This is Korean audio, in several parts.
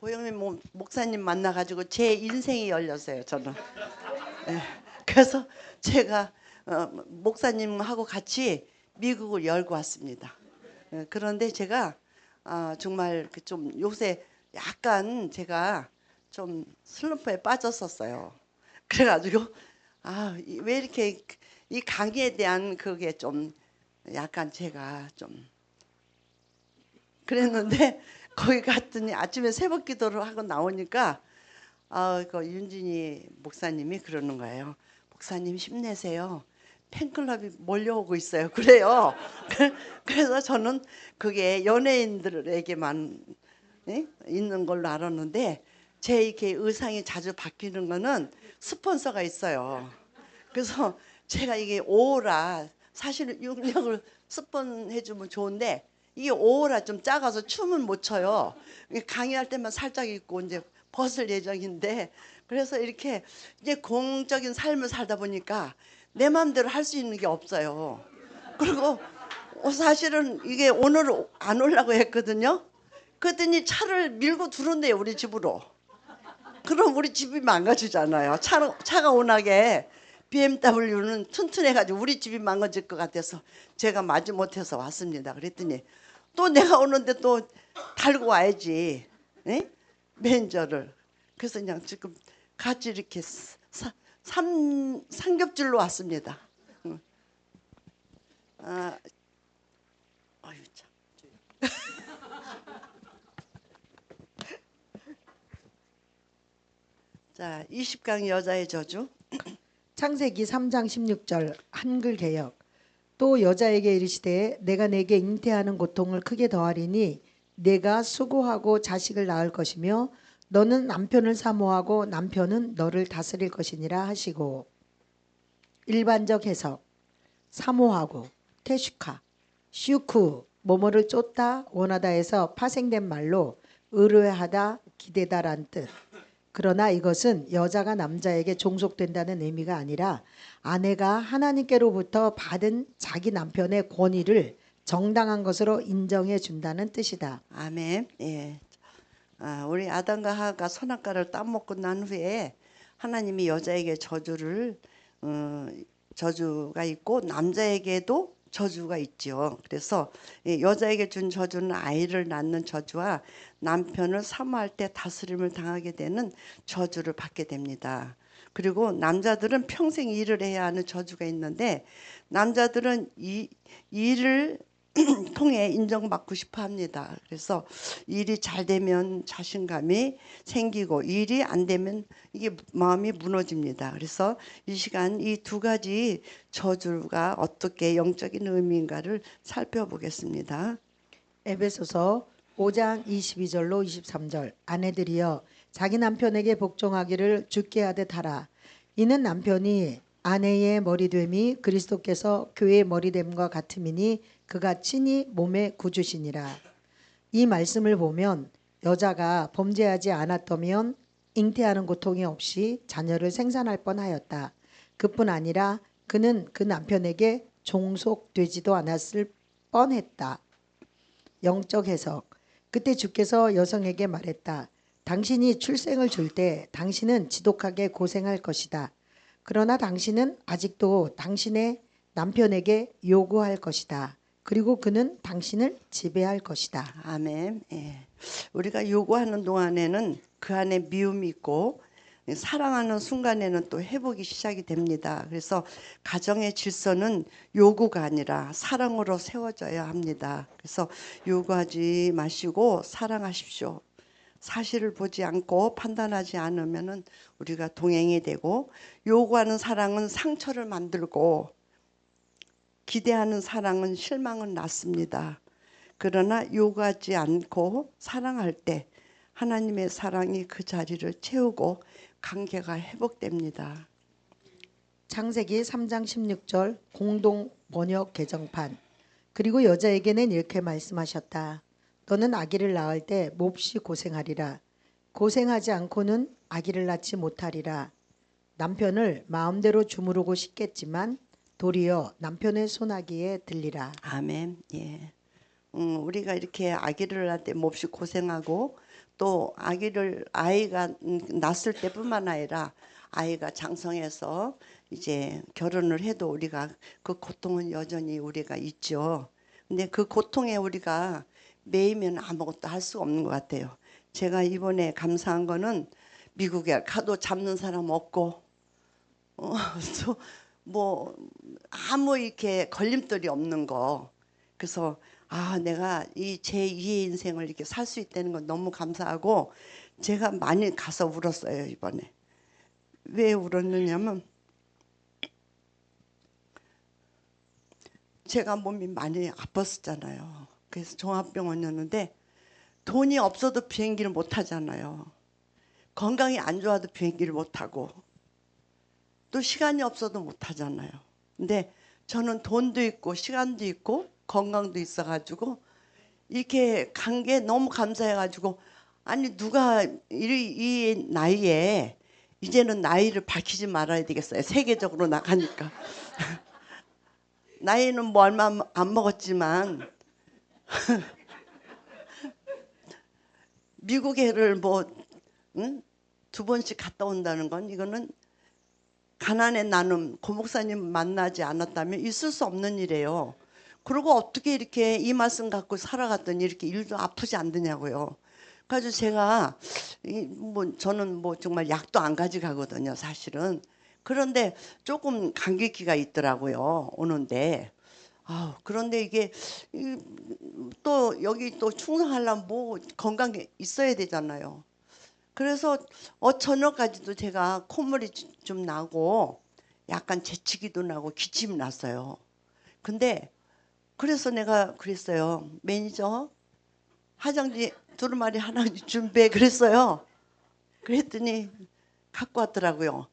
고영민 목사님 만나가지고 제 인생이 열렸어요. 저는. 예. 그래서 제가 목사님하고 같이 미국을 열고 왔습니다. 예. 그런데 제가 정말 좀 요새 약간 제가 좀 슬럼프에 빠졌었어요. 그래가지고 왜 이렇게 이 강의에 대한 그게 좀 약간 제가 좀 그랬는데 거기 갔더니 아침에 새벽 기도를 하고 나오니까 그 윤진이 목사님이 그러는 거예요. 목사님 힘내세요. 팬클럽이 몰려오고 있어요. 그래요. 그래서 저는 그게 연예인들에게만 있는 걸로 알았는데 제 이렇게 의상이 자주 바뀌는 거는 스폰서가 있어요. 그래서 제가 이게 오라 사실은 육력을 스폰해주면 좋은데 이게 오라 좀 작아서 춤은 못 춰요. 강의할 때만 살짝 입고 이제 벗을 예정인데 그래서 이렇게 이제 공적인 삶을 살다 보니까 내 마음대로 할 수 있는 게 없어요. 그리고 사실은 이게 오늘 안 오려고 했거든요. 그랬더니 차를 밀고 들어온대요 우리 집으로. 그럼 우리 집이 망가지잖아요. 차가 워낙에 BMW는 튼튼해가지고 우리 집이 망가질 것 같아서 제가 마지못해서 왔습니다. 그랬더니 또 내가 오는데 또 달고 와야지. 에? 매니저를. 그래서 그냥 지금 같이 이렇게 삼겹줄로 왔습니다. 응. 아유 참. 자, 20강 여자의 저주. 창세기 3장 16절 한글 개역. 또 여자에게 이르시되 내가 내게 잉태하는 고통을 크게 더하리니 내가 수고하고 자식을 낳을 것이며 너는 남편을 사모하고 남편은 너를 다스릴 것이니라 하시고. 일반적 해석. 사모하고 테슈카 슈쿠 뭐뭐를 쫓다 원하다에서 파생된 말로 의뢰하다 기대다란 뜻. 그러나 이것은 여자가 남자에게 종속된다는 의미가 아니라 아내가 하나님께로부터 받은 자기 남편의 권위를 정당한 것으로 인정해 준다는 뜻이다. 아멘. 예. 우리 아담과 하와가 선악과를 따먹고 난 후에 하나님이 여자에게 저주가 있고 남자에게도 저주가 있죠. 그래서 여자에게 준 저주는 아이를 낳는 저주와 남편을 사모할 때 다스림을 당하게 되는 저주를 받게 됩니다. 그리고 남자들은 평생 일을 해야 하는 저주가 있는데 남자들은 이 일을 통해 인정받고 싶어 합니다. 그래서 일이 잘 되면 자신감이 생기고 일이 안 되면 이게 마음이 무너집니다. 그래서 이 시간 이 두 가지 저주가 어떻게 영적인 의미인가를 살펴보겠습니다. 에베소서 5장 22절로 23절. 아내들이여 자기 남편에게 복종하기를 주께 하듯 하라. 이는 남편이 아내의 머리됨이 그리스도께서 교회의 머리됨과 같음이니 그가 친히 몸의 구주시니라. 이 말씀을 보면 여자가 범죄하지 않았다면 잉태하는 고통이 없이 자녀를 생산할 뻔하였다. 그뿐 아니라 그는 그 남편에게 종속되지도 않았을 뻔했다. 영적 해석. 그때 주께서 여성에게 말했다. 당신이 출생을 줄 때 당신은 지독하게 고생할 것이다. 그러나 당신은 아직도 당신의 남편에게 요구할 것이다. 그리고 그는 당신을 지배할 것이다. 아멘. 예. 우리가 요구하는 동안에는 그 안에 미움이 있고 사랑하는 순간에는 또 회복이 시작이 됩니다. 그래서 가정의 질서는 요구가 아니라 사랑으로 세워져야 합니다. 그래서 요구하지 마시고 사랑하십시오. 사실을 보지 않고 판단하지 않으면은 우리가 동행이 되고 요구하는 사랑은 상처를 만들고 기대하는 사랑은 실망을 낳습니다. 그러나 요구하지 않고 사랑할 때 하나님의 사랑이 그 자리를 채우고 관계가 회복됩니다. 창세기 3장 16절 공동 번역 개정판. 그리고 여자에게는 이렇게 말씀하셨다. 너는 아기를 낳을 때 몹시 고생하리라. 고생하지 않고는 아기를 낳지 못하리라. 남편을 마음대로 주무르고 싶겠지만 도리어 남편의 손아귀에 들리라. 아멘. 예. 우리가 이렇게 아기를 낳을 때 몹시 고생하고 또 아이가 낳았을 때뿐만 아니라 아이가 장성해서 이제 결혼을 해도 우리가 그 고통은 여전히 우리가 있죠. 근데 그 고통에 우리가 매이면 아무것도 할 수가 없는 것 같아요. 제가 이번에 감사한 거는 미국에 가도 잡는 사람 없고 또 뭐 아무 이렇게 걸림돌이 없는 거. 그래서 내가 이 제2의 인생을 이렇게 살 수 있다는 건 너무 감사하고 제가 많이 가서 울었어요 이번에. 왜 울었느냐면 제가 몸이 많이 아팠었잖아요. 그래서 종합병원이었는데 돈이 없어도 비행기를 못 타잖아요. 건강이 안 좋아도 비행기를 못 타고 또 시간이 없어도 못 하잖아요. 근데 저는 돈도 있고 시간도 있고 건강도 있어가지고 이렇게 간 게 너무 감사해가지고 아니 누가 이 나이에 이제는 나이를 밝히지 말아야 되겠어요. 세계적으로 나가니까. 나이는 뭐 얼마 안 먹었지만 미국에를 뭐 두 번씩 갔다 온다는 건 이거는 가난의 나눔 고목사님 만나지 않았다면 있을 수 없는 일이에요. 그리고 어떻게 이렇게 이 말씀 갖고 살아갔더니 이렇게 일도 아프지 않느냐고요. 그래서 제가 저는 뭐 정말 약도 안 가져가거든요, 사실은. 그런데 조금 감기기가 있더라고요, 오는데. 그런데 이게 또 여기 또 충성하려면 뭐 건강이 있어야 되잖아요. 그래서 저녁까지도 제가 콧물이 좀 나고 약간 재채기도 나고 기침이 났어요. 근데 그래서 내가 그랬어요. 매니저 화장지 두루마리 하나 준비해 그랬어요. 그랬더니 갖고 왔더라고요.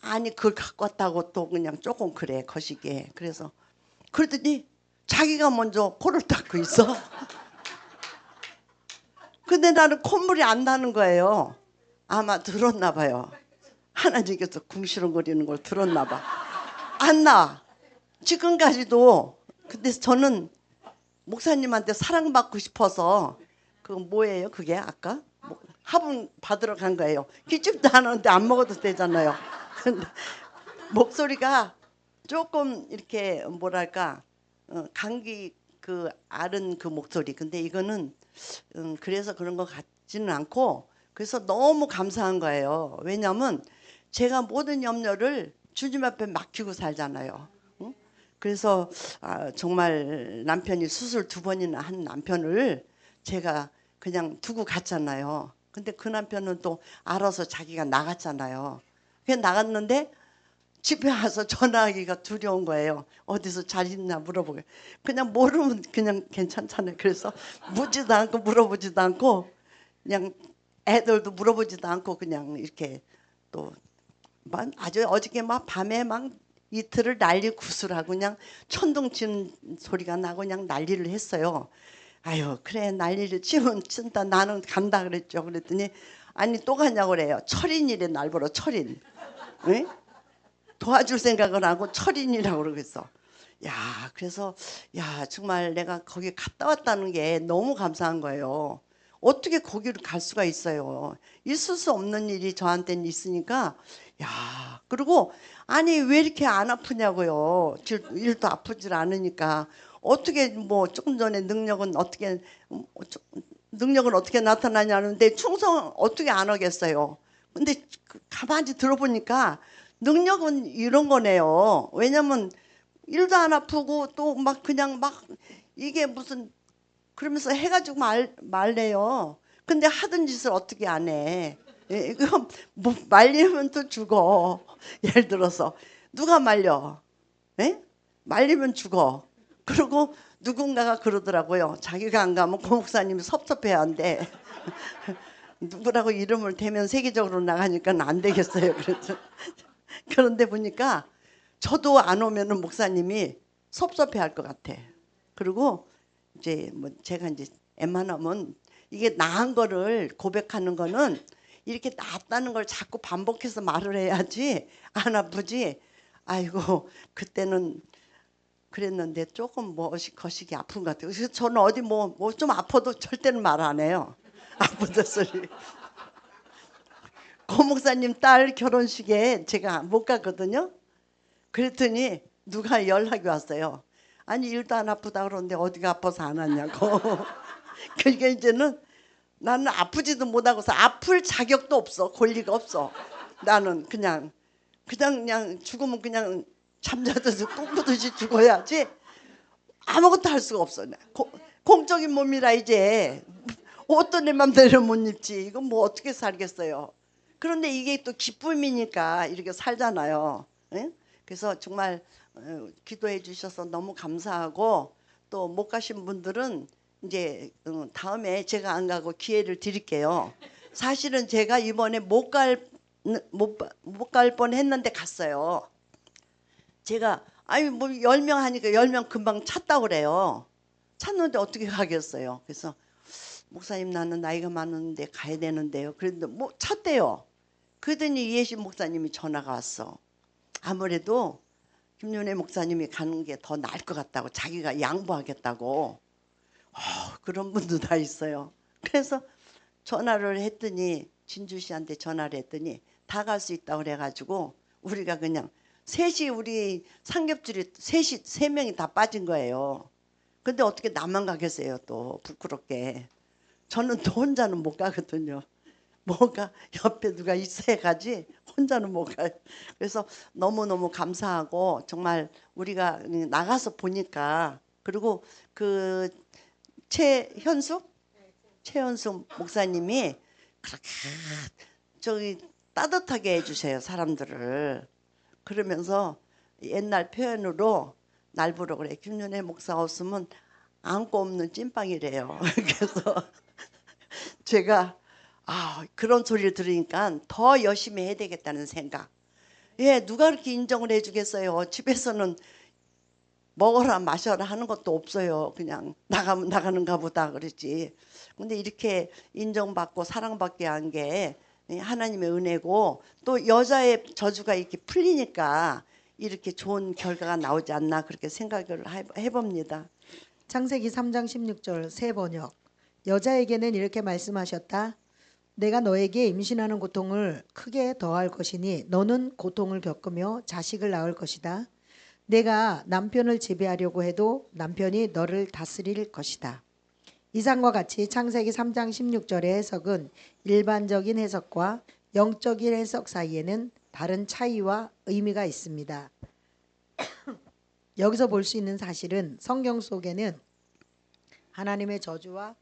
아니 그걸 갖고 왔다고 또 그냥 조금 그래 거시기에. 그래서 그러더니 자기가 먼저 코를 닦고 있어. 근데 나는 콧물이 안 나는 거예요. 아마 들었나 봐요. 하나님께서 궁시렁거리는 걸 들었나 봐. 안 나. 지금까지도. 근데 저는 목사님한테 사랑받고 싶어서 그 뭐예요? 그게 아까 화분 받으러 간 거예요. 기침도 안 하는데 안 먹어도 되잖아요. 근데 목소리가 조금 이렇게 뭐랄까 감기 그 앓은 그 목소리. 근데 이거는 그래서 그런 것 같지는 않고 그래서 너무 감사한 거예요. 왜냐하면 제가 모든 염려를 주님 앞에 맡기고 살잖아요. 응? 그래서 정말 남편이 수술 2번이나 한 남편을 제가 그냥 두고 갔잖아요. 근데 그 남편은 또 알아서 자기가 나갔잖아요. 그냥 나갔는데 집에 와서 전화하기가 두려운 거예요. 어디서 잘 있나 물어보게. 그냥 모르면 그냥 괜찮잖아요. 그래서 묻지도 않고 물어보지도 않고 그냥 애들도 물어보지도 않고 그냥 이렇게 또 아주 어저께 막 밤에 막 이틀을 난리 구슬하고 그냥 천둥 치는 소리가 나고 그냥 난리를 했어요. 아유 그래 난리를 치면 친다 나는 간다 그랬죠. 그랬더니 아니 또 가냐고 그래요. 철인이래 날 보러 철인. 응? 도와줄 생각을 하고 철인이라고 그러겠어. 야, 그래서 야 정말 내가 거기 갔다 왔다는 게 너무 감사한 거예요. 어떻게 거기를 갈 수가 있어요? 있을 수 없는 일이 저한테는 있으니까 야 그리고 아니 왜 이렇게 안 아프냐고요. 일도 아프질 않으니까 어떻게 뭐 조금 전에 능력은 어떻게 나타나냐는데 충성 어떻게 안 하겠어요. 근데 가만히 들어보니까 능력은 이런 거네요. 왜냐면 일도 안 아프고 또 막 그냥 막 이게 무슨 그러면서 해가지고 말래요. 근데 하던 짓을 어떻게 안 해? 이거 뭐 말리면 또 죽어. 예를 들어서 누가 말려? 예? 말리면 죽어. 그리고 누군가가 그러더라고요. 자기가 안 가면 고 목사님이 섭섭해야 한대. 누구라고 이름을 대면 세계적으로 나가니까 안 되겠어요. 그래서 그런데 보니까 저도 안 오면은 목사님이 섭섭해할 것 같아. 그리고 이제 뭐 제가 이제 웬만하면 이게 나은 거를 고백하는 거는 이렇게 낫다는 걸 자꾸 반복해서 말을 해야지 안 아프지. 아이고 그때는 그랬는데 조금 뭐 거시기 아픈 것 같아요. 그래서 저는 어디 뭐 좀 아파도 절대는 말 안 해요. 아프다 소리. 고 목사님 딸 결혼식에 제가 못 갔거든요. 그랬더니 누가 연락이 왔어요. 아니 일도 안 아프다 그러는데 어디가 아파서 안 왔냐고. 그러니까 이제는 나는 아프지도 못하고서 아플 자격도 없어. 권리가 없어. 나는 그냥 죽으면 그냥 잠자듯이 꿈꾸듯이 죽어야지 아무것도 할 수가 없어. 공적인 몸이라 이제 어떤 내 맘대로 못 입지. 이건 뭐 어떻게 살겠어요. 그런데 이게 또 기쁨이니까 이렇게 살잖아요. 예? 그래서 정말 기도해 주셔서 너무 감사하고 또 못 가신 분들은 이제 다음에 제가 안 가고 기회를 드릴게요. 사실은 제가 이번에 못 갈 뻔했는데 갔어요. 제가 아니 뭐 10명 하니까 10명 금방 찼다고 그래요. 찼는데 어떻게 가겠어요. 그래서 목사님 나는 나이가 많은데 가야 되는데요. 그런데 뭐 찼대요. 그러더니 이해신 목사님이 전화가 왔어. 아무래도 김윤혜 목사님이 가는 게 더 나을 것 같다고 자기가 양보하겠다고. 그런 분도 다 있어요. 그래서 전화를 했더니 진주 씨한테 전화를 했더니 다 갈 수 있다고 그래가지고 우리가 그냥 셋이 우리 삼겹줄이 셋이 세 명이 다 빠진 거예요. 근데 어떻게 나만 가겠어요 또 부끄럽게. 저는 또 혼자는 못 가거든요. 뭐가 옆에 누가 있어야 가지 혼자는 못 가요. 그래서 너무너무 감사하고 정말 우리가 나가서 보니까 그리고 그 최현숙 목사님이 그렇게 저기 따뜻하게 해주세요 사람들을. 그러면서 옛날 표현으로 날 보러 그래. 김윤혜 목사 없으면 안고 없는 찐빵이래요. 그래서 제가 그런 소리를 들으니까 더 열심히 해야 되겠다는 생각. 예, 누가 그렇게 인정을 해주겠어요. 집에서는 먹어라 마셔라 하는 것도 없어요. 그냥 나가면 나가는가 보다 그러지. 근데 이렇게 인정받고 사랑받게 한 게 하나님의 은혜고 또 여자의 저주가 이렇게 풀리니까 이렇게 좋은 결과가 나오지 않나 그렇게 생각을 해봅니다. 창세기 3장 16절 새 번역. 여자에게는 이렇게 말씀하셨다. 내가 너에게 임신하는 고통을 크게 더할 것이니 너는 고통을 겪으며 자식을 낳을 것이다. 내가 남편을 지배하려고 해도 남편이 너를 다스릴 것이다. 이상과 같이 창세기 3장 16절의 해석은 일반적인 해석과 영적인 해석 사이에는 다른 차이와 의미가 있습니다. 여기서 볼 수 있는 사실은 성경 속에는 하나님의 저주와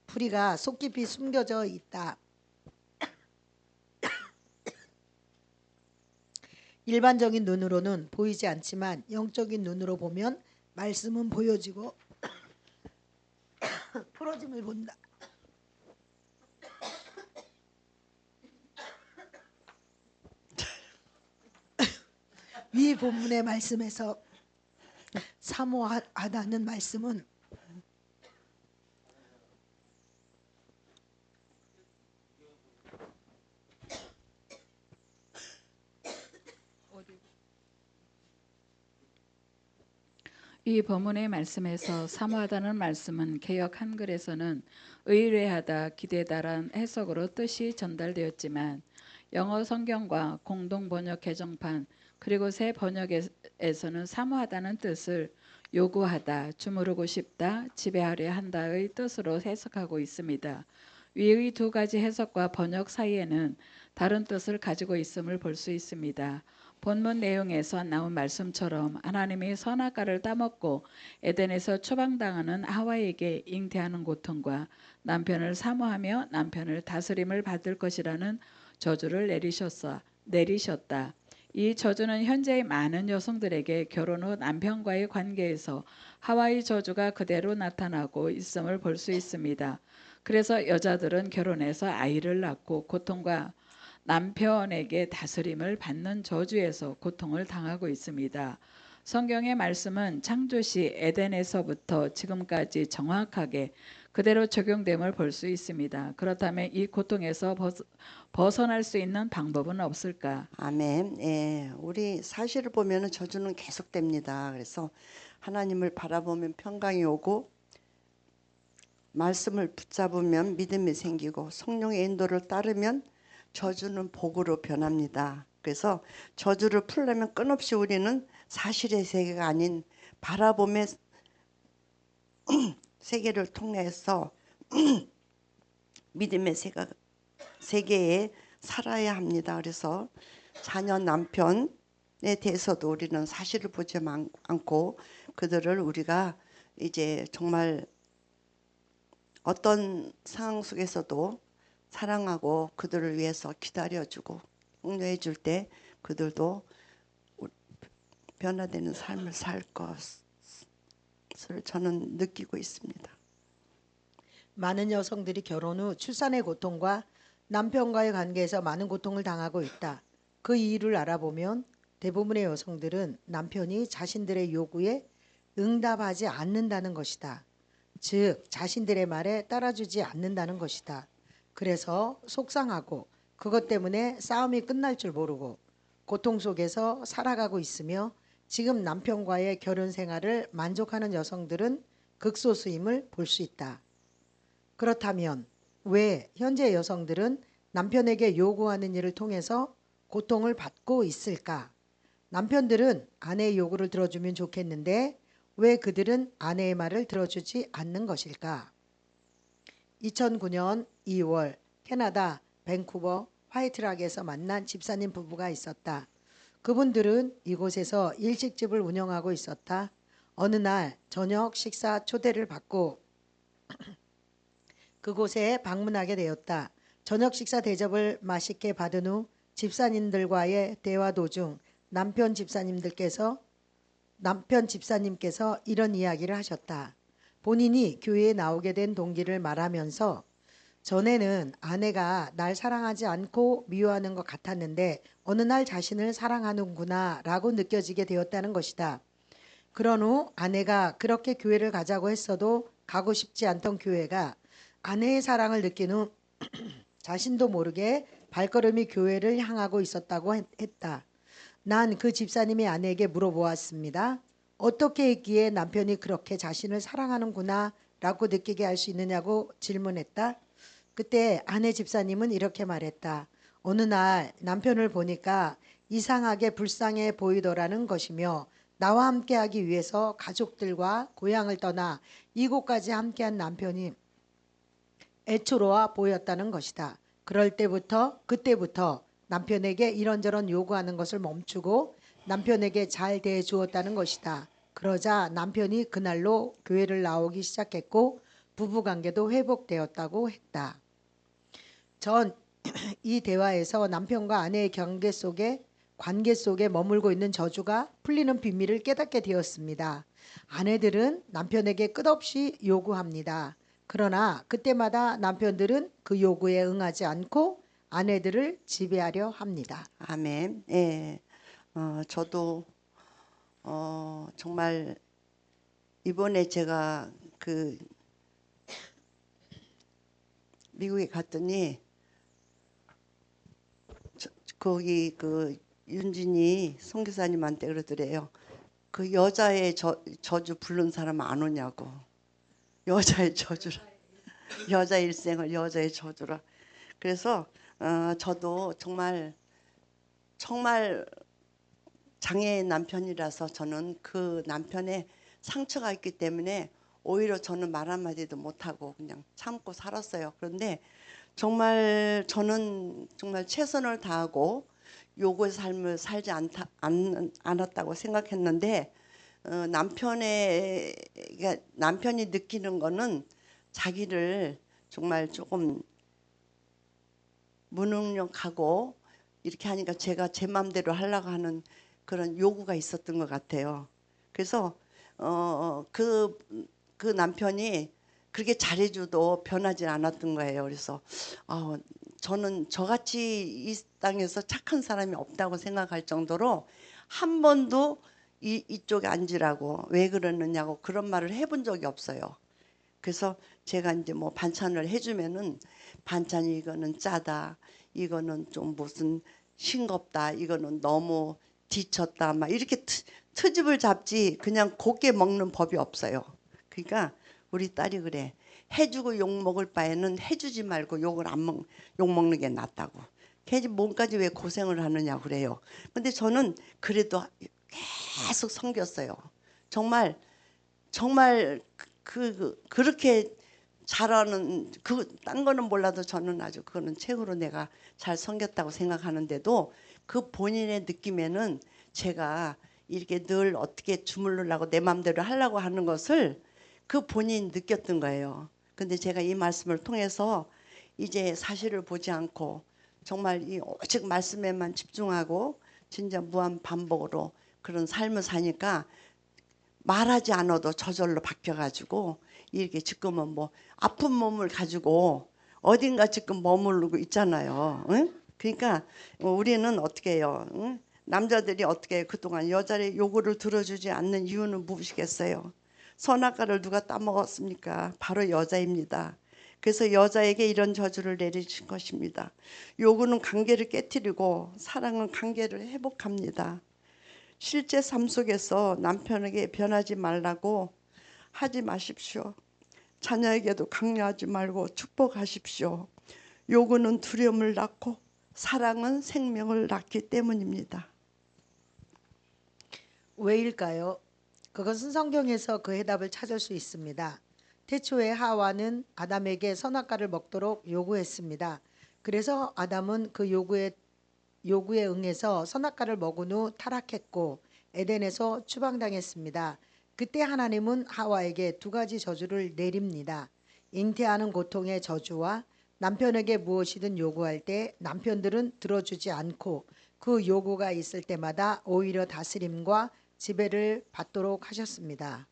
풀이가 속 깊이 숨겨져 있다. 일반적인 눈으로는 보이지 않지만 영적인 눈으로 보면 말씀은 보여지고 풀어짐을 본다. 위 본문의 말씀에서 사모하다는 말씀은 이 본문의 말씀에서 사모하다는 말씀은 개역 한글에서는 의뢰하다, 기대다란 해석으로 뜻이 전달되었지만 영어 성경과 공동 번역 개정판 그리고 새 번역에서는 사모하다는 뜻을 요구하다, 주무르고 싶다, 지배하려 한다의 뜻으로 해석하고 있습니다. 위의 두 가지 해석과 번역 사이에는 다른 뜻을 가지고 있음을 볼 수 있습니다. 본문 내용에서 나온 말씀처럼 하나님이 선악과를 따먹고 에덴에서 추방당하는 하와에게 잉태하는 고통과 남편을 사모하며 남편을 다스림을 받을 것이라는 저주를 내리셨다. 이 저주는 현재의 많은 여성들에게 결혼 후 남편과의 관계에서 하와의 저주가 그대로 나타나고 있음을 볼 수 있습니다. 그래서 여자들은 결혼해서 아이를 낳고 고통과 남편에게 다스림을 받는 저주에서 고통을 당하고 있습니다. 성경의 말씀은 창조시 에덴에서부터 지금까지 정확하게 그대로 적용됨을 볼 수 있습니다. 그렇다면 이 고통에서 벗어날 수 있는 방법은 없을까? 아멘. 예, 우리 사실을 보면은 저주는 계속됩니다. 그래서 하나님을 바라보면 평강이 오고 말씀을 붙잡으면 믿음이 생기고 성령의 인도를 따르면 저주는 복으로 변합니다. 그래서 저주를 풀려면 끊없이 우리는 사실의 세계가 아닌 바라봄의 세계를 통해서 믿음의 세계에 살아야 합니다. 그래서 자녀 남편에 대해서도 우리는 사실을 보지 않고 그들을 우리가 이제 정말 어떤 상황 속에서도 사랑하고 그들을 위해서 기다려주고 격려해 줄 때 그들도 변화되는 삶을 살 것을 저는 느끼고 있습니다. 많은 여성들이 결혼 후 출산의 고통과 남편과의 관계에서 많은 고통을 당하고 있다. 그 이유를 알아보면 대부분의 여성들은 남편이 자신들의 요구에 응답하지 않는다는 것이다. 즉 자신들의 말에 따라주지 않는다는 것이다. 그래서 속상하고 그것 때문에 싸움이 끝날 줄 모르고 고통 속에서 살아가고 있으며 지금 남편과의 결혼 생활을 만족하는 여성들은 극소수임을 볼 수 있다. 그렇다면 왜 현재 여성들은 남편에게 요구하는 일을 통해서 고통을 받고 있을까? 남편들은 아내의 요구를 들어주면 좋겠는데 왜 그들은 아내의 말을 들어주지 않는 것일까? 2009년 2월 캐나다 밴쿠버 화이트락에서 만난 집사님 부부가 있었다. 그분들은 이곳에서 일식집을 운영하고 있었다. 어느 날 저녁 식사 초대를 받고 그곳에 방문하게 되었다. 저녁 식사 대접을 맛있게 받은 후 집사님들과의 대화 도중 남편 집사님께서 이런 이야기를 하셨다. 본인이 교회에 나오게 된 동기를 말하면서 전에는 아내가 날 사랑하지 않고 미워하는 것 같았는데 어느 날 자신을 사랑하는구나 라고 느껴지게 되었다는 것이다. 그런 후 아내가 그렇게 교회를 가자고 했어도 가고 싶지 않던 교회가 아내의 사랑을 느낀 후 자신도 모르게 발걸음이 교회를 향하고 있었다고 했다. 난 그 집사님의 아내에게 물어보았습니다. 어떻게 했기에 남편이 그렇게 자신을 사랑하는구나 라고 느끼게 할 수 있느냐고 질문했다. 그때 아내 집사님은 이렇게 말했다. 어느 날 남편을 보니까 이상하게 불쌍해 보이더라는 것이며 나와 함께하기 위해서 가족들과 고향을 떠나 이곳까지 함께한 남편이 애처로워 보였다는 것이다. 그때부터 남편에게 이런저런 요구하는 것을 멈추고 남편에게 잘 대해 주었다는 것이다. 그러자 남편이 그날로 교회를 나오기 시작했고 부부관계도 회복되었다고 했다. 전 이 대화에서 남편과 아내의 관계 속에 머물고 있는 저주가 풀리는 비밀을 깨닫게 되었습니다. 아내들은 남편에게 끝없이 요구합니다. 그러나 그때마다 남편들은 그 요구에 응하지 않고 아내들을 지배하려 합니다. 아멘. 예. 저도 정말 이번에 제가 그 미국에 갔더니 거기 그 윤진이 선교사님한테 그러더래요. 그 여자의 저주 부른 사람 안 오냐고. 여자의 저주라. 여자 일생을 여자의 저주라. 그래서 저도 정말 장애인 남편이라서 저는 그 남편의 상처가 있기 때문에 오히려 저는 말 한마디도 못하고 그냥 참고 살았어요. 그런데 정말 저는 정말 최선을 다하고 요구의 삶을 살지 않았다고 생각했는데 남편이 느끼는 거는 자기를 정말 조금 무능력하고 이렇게 하니까 제가 제 마음대로 하려고 하는 그런 요구가 있었던 것 같아요. 그래서 그 남편이 그렇게 잘해줘도 변하지 않았던 거예요. 그래서 저는 저같이 이 땅에서 착한 사람이 없다고 생각할 정도로 한 번도 이쪽에 앉으라고 왜 그러느냐고 그런 말을 해본 적이 없어요. 그래서 제가 이제 뭐 반찬을 해주면은 반찬이 이거는 짜다, 이거는 좀 무슨 싱겁다, 이거는 너무 지쳤다, 막 이렇게 트집을 잡지 그냥 곱게 먹는 법이 없어요. 그러니까 우리 딸이 그래. 해주고 욕 먹을 바에는 해주지 말고 욕 먹는 게 낫다고. 걔 몸까지 왜 고생을 하느냐 그래요. 근데 저는 그래도 계속 섬겼어요. 정말 그렇게 잘하는 딴 거는 몰라도 저는 아주 그거는 최고로 내가 잘 섬겼다고 생각하는데도 그 본인의 느낌에는 제가 이렇게 늘 어떻게 주물르려고 내 맘대로 하려고 하는 것을 그 본인이 느꼈던 거예요. 근데 제가 이 말씀을 통해서 이제 사실을 보지 않고 정말 이 오직 말씀에만 집중하고 진짜 무한 반복으로 그런 삶을 사니까 말하지 않아도 저절로 바뀌어가지고 이렇게 지금은 뭐 아픈 몸을 가지고 어딘가 지금 머무르고 있잖아요. 응? 그러니까 우리는 어떻게 해요? 응? 남자들이 어떻게 그동안 여자의 요구를 들어주지 않는 이유는 무엇이겠어요? 선악과를 누가 따먹었습니까? 바로 여자입니다. 그래서 여자에게 이런 저주를 내리신 것입니다. 요구는 관계를 깨뜨리고 사랑은 관계를 회복합니다. 실제 삶 속에서 남편에게 변하지 말라고 하지 마십시오. 자녀에게도 강요하지 말고 축복하십시오. 요구는 두려움을 낳고 사랑은 생명을 낳기 때문입니다. 왜일까요? 그것은 성경에서 그 해답을 찾을 수 있습니다. 태초에 하와는 아담에게 선악과를 먹도록 요구했습니다. 그래서 아담은 그 요구에 응해서 선악과를 먹은 후 타락했고 에덴에서 추방당했습니다. 그때 하나님은 하와에게 두 가지 저주를 내립니다. 잉태하는 고통의 저주와 남편에게 무엇이든 요구할 때 남편들은 들어주지 않고 그 요구가 있을 때마다 오히려 다스림과 지배를 받도록 하셨습니다.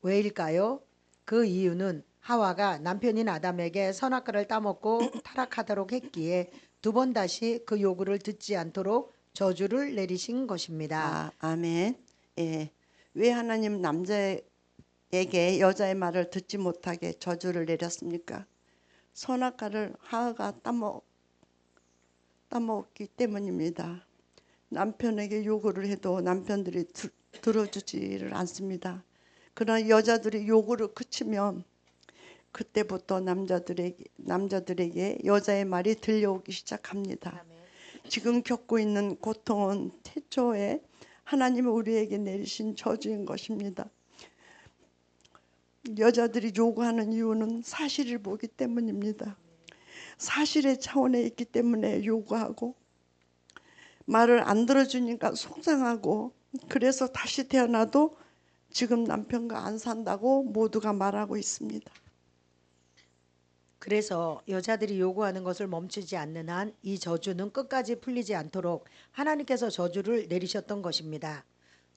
왜일까요? 그 이유는 하와가 남편인 아담에게 선악과를 따먹고 타락하도록 했기에 두 번 다시 그 요구를 듣지 않도록 저주를 내리신 것입니다. 아멘. 예. 왜 하나님 남자에게 여자의 말을 듣지 못하게 저주를 내렸습니까? 선악과를 하와가 따먹었기 때문입니다. 남편에게 요구를 해도 남편들이 들어주지를 않습니다. 그러나 여자들이 요구를 그치면 그때부터 남자들에게 여자의 말이 들려오기 시작합니다. 지금 겪고 있는 고통은 태초에 하나님이 우리에게 내리신 저주인 것입니다. 여자들이 요구하는 이유는 사실을 보기 때문입니다. 사실의 차원에 있기 때문에 요구하고 말을 안 들어주니까 속상하고 그래서 다시 태어나도 지금 남편과 안 산다고 모두가 말하고 있습니다. 그래서 여자들이 요구하는 것을 멈추지 않는 한 이 저주는 끝까지 풀리지 않도록 하나님께서 저주를 내리셨던 것입니다.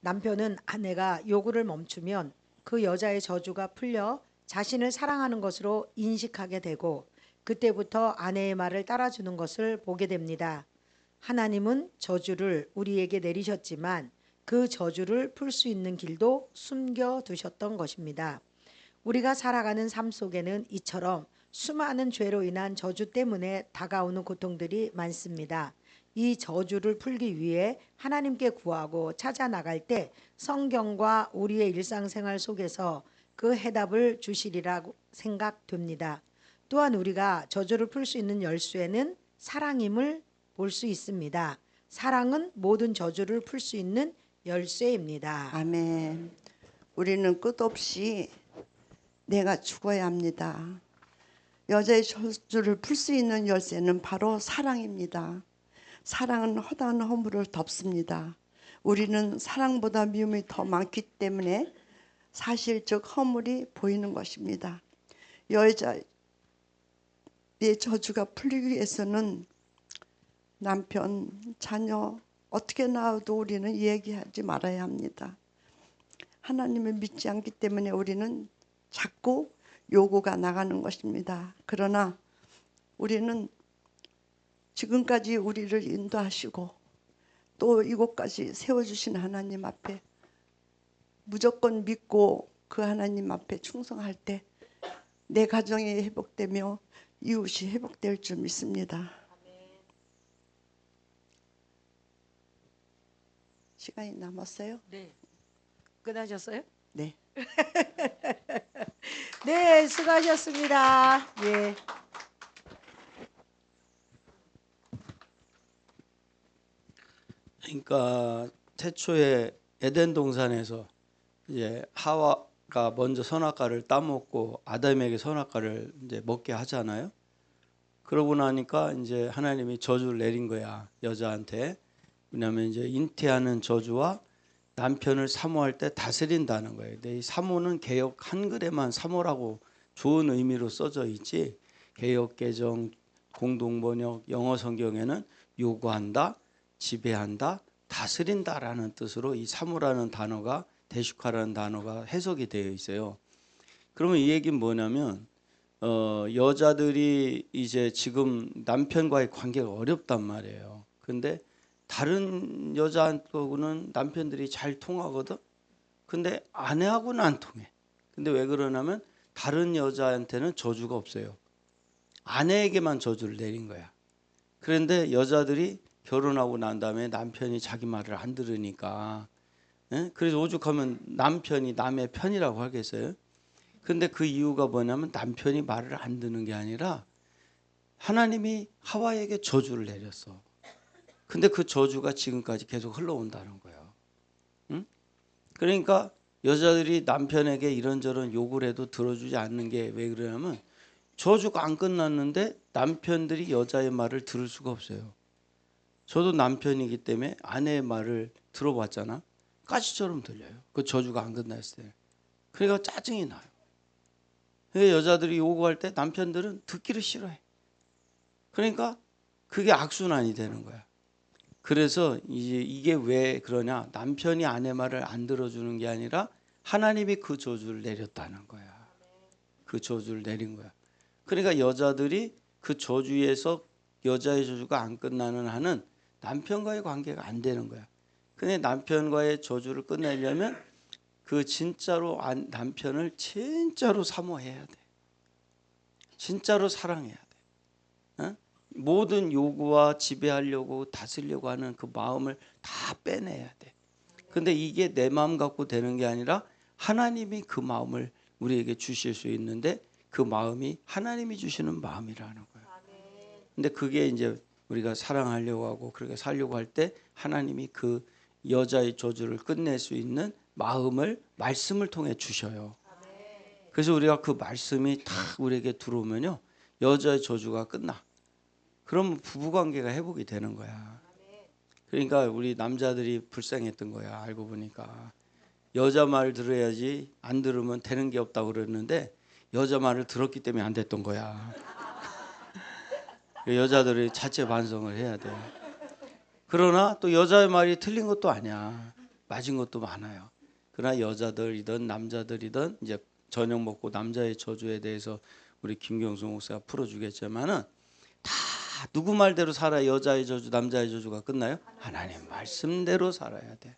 남편은 아내가 요구를 멈추면 그 여자의 저주가 풀려 자신을 사랑하는 것으로 인식하게 되고 그때부터 아내의 말을 따라주는 것을 보게 됩니다. 하나님은 저주를 우리에게 내리셨지만 그 저주를 풀 수 있는 길도 숨겨 두셨던 것입니다. 우리가 살아가는 삶 속에는 이처럼 수많은 죄로 인한 저주 때문에 다가오는 고통들이 많습니다. 이 저주를 풀기 위해 하나님께 구하고 찾아 나갈 때 성경과 우리의 일상생활 속에서 그 해답을 주시리라고 생각됩니다. 또한 우리가 저주를 풀 수 있는 열쇠는 사랑임을 볼 수 있습니다. 사랑은 모든 저주를 풀 수 있는 열쇠입니다. 아멘. 우리는 끝없이 내가 죽어야 합니다. 여자의 저주를 풀 수 있는 열쇠는 바로 사랑입니다. 사랑은 허다한 허물을 덮습니다. 우리는 사랑보다 미움이 더 많기 때문에 사실적 허물이 보이는 것입니다. 여자의 저주가 풀리기 위해서는 남편, 자녀 어떻게 나와도 우리는 얘기하지 말아야 합니다. 하나님을 믿지 않기 때문에 우리는 자꾸 요구가 나가는 것입니다. 그러나 우리는 지금까지 우리를 인도하시고 또 이곳까지 세워주신 하나님 앞에 무조건 믿고 그 하나님 앞에 충성할 때 내 가정이 회복되며 이웃이 회복될 줄 믿습니다. 시간이 남았어요? 네. 끝나셨어요? 네. 네, 수고하셨습니다. 예. 그러니까 태초에 에덴 동산에서 이제 하와가 먼저 선악과를 따먹고 아담에게 선악과를 이제 먹게 하잖아요. 그러고 나니까 이제 하나님이 저주를 내린 거야, 여자한테. 왜냐하면 이제 잉태하는 저주와 남편을 사모할 때 다스린다는 거예요. 근데 이 사모는 개역 한글에만 사모라고 좋은 의미로 써져 있지, 개역 개정 공동번역 영어 성경에는 요구한다, 지배한다, 다스린다라는 뜻으로 이 사모라는 단어가, 대슈카라는 단어가 해석이 되어 있어요. 그러면 이 얘기는 뭐냐면 여자들이 이제 지금 남편과의 관계가 어렵단 말이에요. 근데 다른 여자하고는 남편들이 잘 통하거든. 근데 아내하고는 안 통해. 근데 왜 그러냐면 다른 여자한테는 저주가 없어요. 아내에게만 저주를 내린 거야. 그런데 여자들이 결혼하고 난 다음에 남편이 자기 말을 안 들으니까, 그래서 오죽하면 남편이 남의 편이라고 하겠어요? 근데 그 이유가 뭐냐면 남편이 말을 안 듣는 게 아니라 하나님이 하와에게 저주를 내렸어. 근데 그 저주가 지금까지 계속 흘러온다는 거예요. 응? 그러니까 여자들이 남편에게 이런저런 요구를 해도 들어주지 않는 게 왜 그러냐면 저주가 안 끝났는데 남편들이 여자의 말을 들을 수가 없어요. 저도 남편이기 때문에 아내의 말을 들어봤잖아. 가시처럼 들려요. 그 저주가 안 끝났을 때. 그러니까 짜증이 나요. 그러니까 여자들이 요구할 때 남편들은 듣기를 싫어해. 그러니까 그게 악순환이 되는 거야. 그래서 이게 왜 그러냐? 남편이 아내 말을 안 들어주는 게 아니라 하나님이 그 저주를 내렸다는 거야. 그 저주를 내린 거야. 그러니까 여자들이 그 저주에서 여자의 저주가 안 끝나는 한은 남편과의 관계가 안 되는 거야. 근데 남편과의 저주를 끝내려면 그 진짜로 남편을 진짜로 사모해야 돼. 진짜로 사랑해야 돼. 어? 모든 요구와 지배하려고 다스리려고 하는 그 마음을 다 빼내야 돼. 근데 이게 내 마음 갖고 되는 게 아니라 하나님이 그 마음을 우리에게 주실 수 있는데 그 마음이 하나님이 주시는 마음이라는 거예요. 근데 그게 이제 우리가 사랑하려고 하고 그렇게 살려고 할 때 하나님이 그 여자의 저주를 끝낼 수 있는 마음을 말씀을 통해 주셔요. 그래서 우리가 그 말씀이 다 우리에게 들어오면요, 여자의 저주가 끝나. 그러면 부부관계가 회복이 되는 거야. 그러니까 우리 남자들이 불쌍했던 거야. 알고 보니까 여자 말 들어야지 안 들으면 되는 게 없다고 그랬는데 여자 말을 들었기 때문에 안 됐던 거야. 여자들이 자체 반성을 해야 돼. 그러나 또 여자의 말이 틀린 것도 아니야. 맞은 것도 많아요. 그러나 여자들이든 남자들이든 이제 저녁 먹고 남자의 저주에 대해서 우리 김경수 목사가 풀어주겠지만은 다 누구 말대로 살아야 여자의 저주, 남자의 저주가 끝나요? 하나님 말씀대로 살아야 돼.